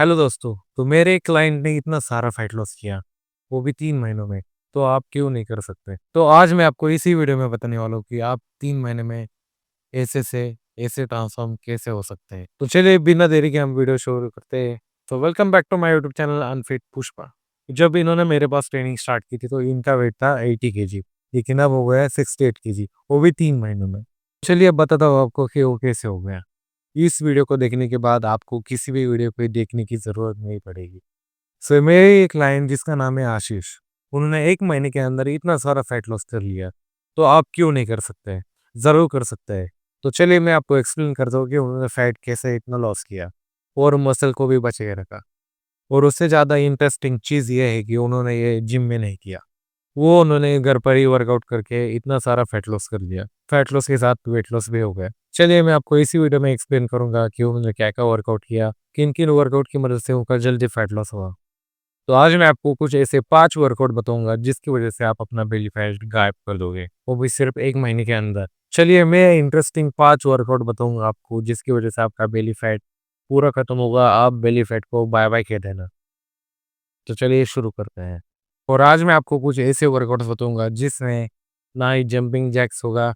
Hello दोस्तों, तो मेरे क्लाइंट ने इतना सारा फैट लॉस किया, वो भी 3 महीनों में, तो आप क्यों नहीं कर सकते? तो आज मैं आपको इसी वीडियो में बताने वाला हूँ कि आप 3 महीने में ऐसे से ऐसे ट्रांसफॉर्म कैसे हो सकते हैं। तो चलिए बिना देरी के हम वीडियो शुरू करते हैं। तो welcome back to my YouTube channel unfit Pushpa. जब इन्होंने मेरे पास ट्रेनिंग स्टार्ट की थी तो इनका वेट था 80 केजी, लेकिन अब हो गया है 68 केजी, वो भी 3 महीनों में। चलिए अब बताता हूँ आपको कि वो कैसे हो गया। इस वीडियो को देखने के बाद आपको किसी भी वीडियो को देखने की ज़रूरत नहीं पड़ेगी। सो मेरे एक क्लाइंट जिसका नाम है आशीष, उन्होंने 1 महीने के अंदर इतना सारा फैट लॉस कर लिया, तो आप क्यों नहीं कर सकते? ज़रूर कर सकते हैं। तो चलिए मैं आपको एक्सप्लेन करता हूँ कि उन्होंने फैट कैसे इतना लॉस किया और मसल को भी बचा के रखा। और उससे ज़्यादा इंटरेस्टिंग चीज़ ये है कि उन्होंने ये जिम में नहीं किया। वो उन्होंने घर पर ही वर्कआउट करके इतना सारा फैट लॉस कर लिया। फैट लॉस के साथ वेट लॉस भी हो गया। चलिए मैं आपको इसी वीडियो में एक्सप्लेन करूँगा कि उन्होंने क्या-क्या वर्कआउट किया, किन-किन वर्कआउट की मदद से उनका जल्दी फैट लॉस हुआ। तो आज मैं आपको कुछ ऐसे 5 वर्कआउट बताऊँगा जिसकी वजह से आप अपना बेली फैट गायब कर दोगे, वो भी सिर्फ़ 1 महीने के अंदर। चलिए मैं इंटरेस्टिंग 5 वर्कआउट बताऊँगा आपको जिसकी वजह से आपका बेली फैट पूरा खत्म होगा, आप बेली फैट को बाय-बाय कह देना। तो चलिए शुरू करते हैं। और आज मैं आपको कुछ ऐसे वर्कआउट्स बताऊँगा जिसमें ना ही जंपिंग जैक्स होगा,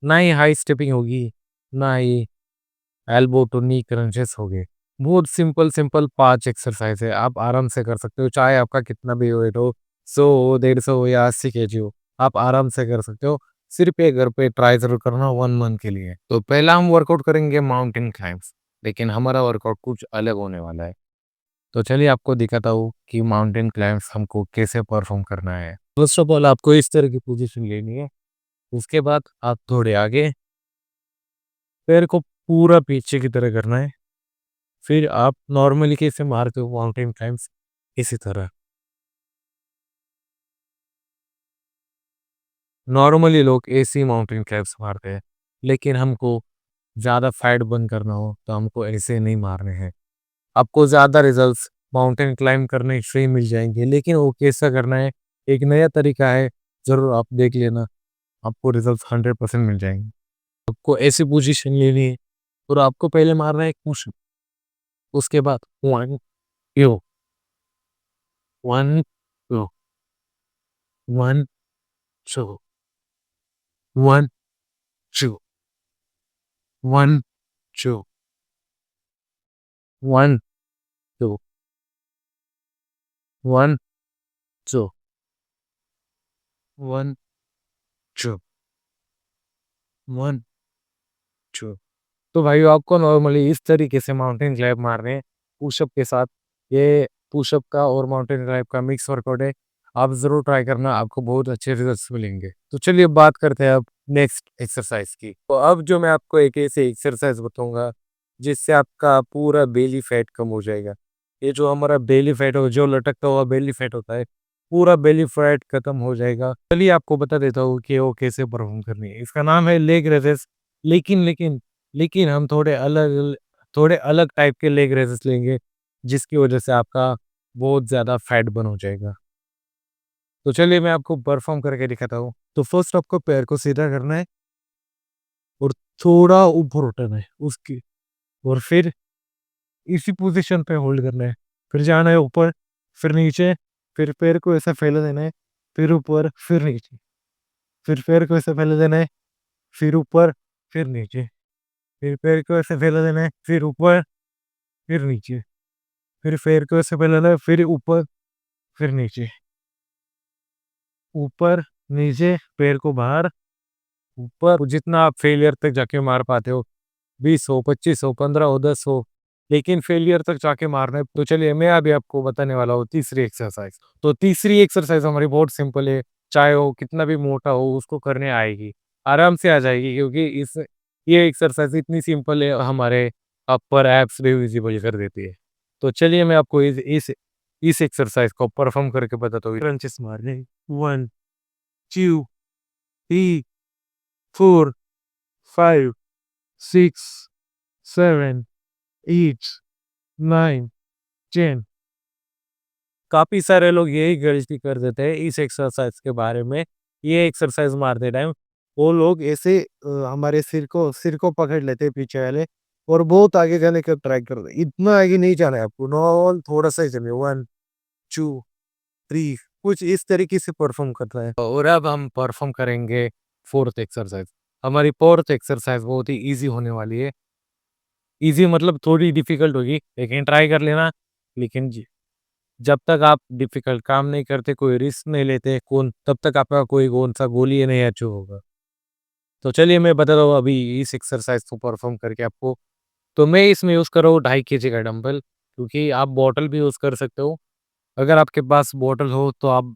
ना ही हाई स्टेपिंग होगी, ना ही एल्बो टू नी क्रंचेस होंगे। बहुत सिंपल 5 एक्सरसाइज है, आप आराम से कर सकते हो, चाहे आपका कितना भी वेट हो, 100 हो, 150 हो या 80 केजी हो, आप आराम से कर सकते हो। सिर्फ ये घर पे ट्राई ज़रूर करना 1 मंथ के लिए। तो पहला हम वर्कआउट करेंगे माउंटेन क्लाइम्ब्स, लेकिन हमारा वर्कआउट कुछ अलग होने वाला है। तो चलिए आपको दिखाता हूँ कि माउंटेन क्लाइम्ब्स हमको कैसे परफॉर्म करना है। फर्स्ट ऑफ ऑल आपको इस तरह की पोजीशन लेनी है। उसके बाद आप थोड़े आगे, पैर को पूरा पीछे की तरह करना है। फिर आप नॉर्मली कैसे मारते हो माउंटेन क्लाइम्ब्स, इसी तरह। नॉर्मली लोग ऐसे ही माउंटेन क्लाइम्ब्स मारते हैं, लेकिन हमको ज़्यादा फैट बर्न करना हो तो हमको ऐसे नहीं मारने हैं। आपको ज़्यादा रिजल्ट्स माउंटेन क्लाइंब करने से ही मिल जाएँगे, लेकिन वो कैसा करना है, एक नया तरीका है, ज़रूर आप देख लेना, आपको रिजल्ट्स 100% मिल जाएँगे। आपको ऐसी पोजीशन लेनी है और आपको पहले मारना है एक पुशअप, उसके बाद 1 2 1 2 1 2 1 2 1 2 1 2 1 2 1 2 1 2। तो भाइयों आपको नॉर्मली इस तरीके से माउंटेन क्लाइंब मारने हैं, पुशअप के साथ। ये पुशअप का और माउंटेन क्लाइंब का मिक्स वर्कआउट है। आप ज़रूर ट्राई करना, आपको बहुत अच्छे रिजल्ट्स मिलेंगे। तो चलिए बात करते हैं अब नेक्स्ट एक्सरसाइज की। तो अब जो मैं आपको एक ऐसी एक्सरसाइज बताऊँगा, जिससे आपका पूरा बेली फैट कम हो जाएगा। ये जो हमारा बेली फैट हो, जो लटकता हुआ बेली फैट होता है, पूरा बेली फैट खत्म हो जाएगा। चलिए आपको बता देता हूँ कि वो कैसे परफॉर्म करनी है। इसका नाम है लेग रेज़ेस। लेकिन लेकिन लेकिन हम थोड़े अलग टाइप के लेग रेज़ेस लेंगे, जिसकी वजह से आपका बहुत ज़्यादा फैट बर्न हो जाएगा। तो चलिए मैं आपको परफ़ॉर्म करके दिखाता हूँ। तो फर्स्ट आपको पैर को सीधा करना है और थोड़ा ऊपर उठाना है उसकी, और फिर इसी पोज़ीशन पे होल्ड करना है। फिर जाना है ऊपर, फिर नीचे, फिर पैर को ऐसा फैला देना है, फिर ऊपर, फिर नीचे। फिर पैर को ऐसा फैला देना है, फिर ऊपर, फिर नीचे। फिर पैर को ऐसे फैला देना है, फिर ऊपर, फिर नीचे। फिर पैर को ऐसे फैलाना है, फिर ऊपर, फिर नीचे। ऊपर, नीचे, पैर को बाहर, ऊपर, जितना आप फेलियर तक जाके मार पाते हो। 20 हो, 25 हो, 15 हो, 10 हो, लेकिन फेलियर तक जाके मारना है। तो चलिए मैं अभी आपको बताने वाला हूँ तीसरी एक्सरसाइज। तो तीसरी एक्सरसाइज हमारी बहुत सिंपल है, चाहे वो कितना भी मोटा हो उसको करने आएगी, आराम से आ जाएगी, क्योंकि इस ये एक्सरसाइज इतनी सिंपल है, हमारे अपर एब्स भी विजिबल कर देती है। तो चलिए मैं आपको इस एक्सरसाइज को परफॉर्म करके बताता हूँ। क्रंचेस मारने 1 2 3 4 5 6 7 8 9 10। काफ़ी सारे लोग यही गलती कर देते हैं इस एक्सरसाइज के बारे में। ये एक्सरसाइज मारते टाइम वो लोग ऐसे हमारे सिर को पकड़ लेते हैं पीछे वाले, और बहुत आगे जाने का ट्राई कर रहे, इतना आगे नहीं जाना है आपको, नॉर्मल थोड़ा सा ही चलिए, 1 2 3, कुछ इस तरीके से परफॉर्म करना है। और अब हम परफॉर्म करेंगे फोर्थ एक्सरसाइज। हमारी फोर्थ एक्सरसाइज बहुत ही इजी होने वाली है। इजी मतलब थोड़ी डिफिकल्ट होगी, लेकिन ट्राई कर लेना। लेकिन जब तक आप डिफिकल्ट काम नहीं करते, कोई रिस्क नहीं लेते, कौन तब तक आपका कोई कौन सा गोल ही नहीं अचीव होगा। तो चलिए मैं बता रहा हूँ अभी इस एक्सरसाइज को परफॉर्म करके आपको। तो मैं इसमें यूज़ कर रहा हूँ 2.5 kg का डंबल, क्योंकि आप बॉटल भी यूज़ कर सकते हो। अगर आपके पास बॉटल हो तो आप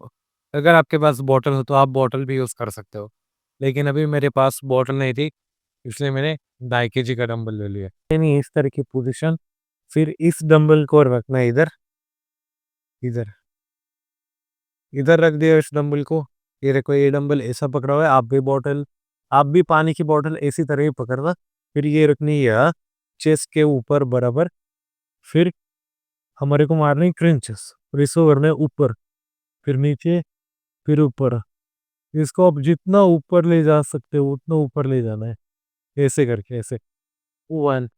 अगर आपके पास बॉटल हो तो आप बॉटल भी यूज़ कर सकते हो। लेकिन अभी मेरे पास बॉटल नहीं थी, इसलिए मैंने 2.5 kg का डंबल ले लिया। यानी इस तरह की पोजीशन, फिर इस डंबल को रखना है इधर, इधर, इधर रख दिया इस डंबल को। ये देखो, ये डंबल ऐसा पकड़ा हुआ है, आप भी पानी की बॉटल इसी तरह ही पकड़ना। फिर ये रखनी है चेस्ट के ऊपर बराबर। फिर हमारे को मारनी क्रंचेस, और इसको करना है ऊपर, फिर नीचे, फिर ऊपर। इसको आप जितना ऊपर ले जा सकते हो उतना ऊपर ले जाना है, ऐसे करके, ऐसे। 1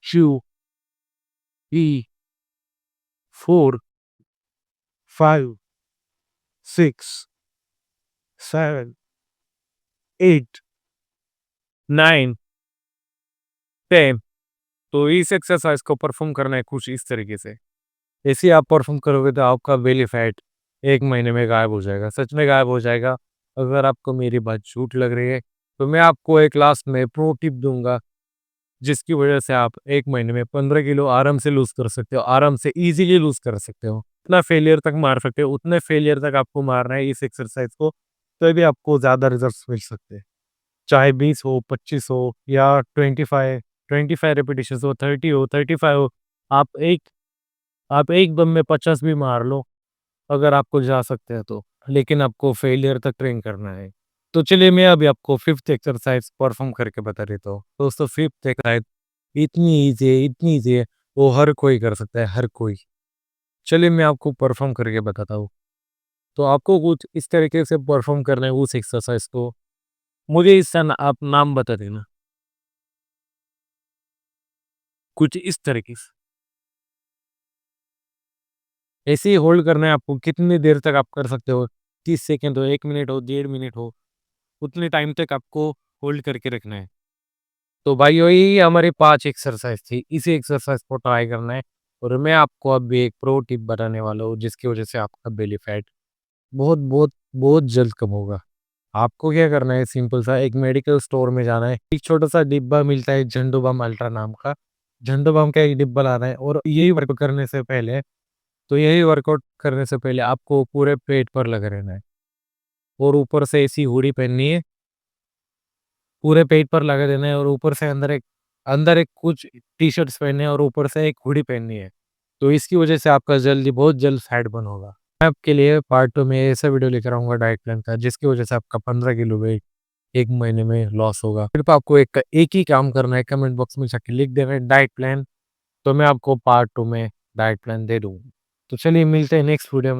2 3 4 5 6 7 8 9 10। तो इस एक्सरसाइज को परफॉर्म करना है कुछ इस तरीके से। ऐसे ही आप परफॉर्म करोगे तो आपका बेली फैट 1 महीने में गायब हो जाएगा, सच में गायब हो जाएगा। अगर आपको मेरी बात झूठ लग रही है तो मैं आपको एक लास्ट में प्रो टिप दूंगा, जिसकी वजह से आप 1 महीने में 15 किलो आराम से लूज कर सकते हो, आराम से इजीली लूज कर सकते हो। उतना फेलियर तक मार सकते हो, उतने फेलियर तक आपको मारना है इस एक्सरसाइज को, तो भी आपको ज्यादा रिजल्ट मिल सकते हैं। चाहे 20 हो, 25 हो, या 25 रेपिटेशन हो, 30 हो, 35 हो। आप एक आप एक दम में 50 भी मार लो, अगर आपको जा सकते हैं तो। लेकिन आपको फेलियर तक ट्रेन करना है। तो चलिए मैं अभी आपको फिफ्थ एक्सरसाइज परफॉर्म करके बता देता हूँ। दोस्तों, फिफ्थ एक्सरसाइज इतनी ईजी है, वो हर कोई कर सकता है, हर कोई। चलिए मैं आपको परफॉर्म करके बताता हूँ। तो आपको कुछ इस तरीके से परफॉर्म करना है उस एक्सरसाइज को। मुझे इसका आप नाम बता देना, कुछ इस तरीके से। ऐसे ही होल्ड करना है आपको, कितनी देर तक आप कर सकते हो, 30 सेकेंड हो, 1 मिनट हो, 1.5 मिनट हो, उतने टाइम तक आपको होल्ड करके रखना है। तो भाई यही हमारी 5 एक्सरसाइज थी, इसी एक्सरसाइज को ट्राई करना है। और मैं आपको अभी एक प्रो टिप बताने वाला हूँ, जिसकी वजह से आपका बेली फैट बहुत बहुत बहुत जल्द कम होगा। आपको क्या करना है, सिंपल सा, एक मेडिकल स्टोर में जाना है। एक छोटा सा डिब्बा मिलता है झंडू बम अल्ट्रा नाम का। झंडू बम का एक डिब्बा लाना है, और यही वर्कआउट करने से पहले आपको पूरे पेट पर लगे रहना है। और ऊपर से ऐसी हुडी पहननी है, पूरे पेट पर लगा देना है, और ऊपर से अंदर एक कुछ टी-शर्ट्स पहनने हैं, और ऊपर से एक हुडी पहननी है। तो इसकी वजह से आपका बहुत जल्द फैट बर्न होगा। मैं आपके लिए पार्ट 2 में ऐसा वीडियो लेकर आऊँगा डाइट प्लान का, जिसकी वजह से आपका 15 किलो वेट 1 महीने में लॉस होगा। सिर्फ आपको एक ही काम करना है, कमेंट बॉक्स में जाके लिख देना है डाइट प्लान, तो मैं आपको पार्ट 2 में डाइट प्लान दे दूँगा। तो चलिए मिलते हैं नेक्स्ट वीडियो में।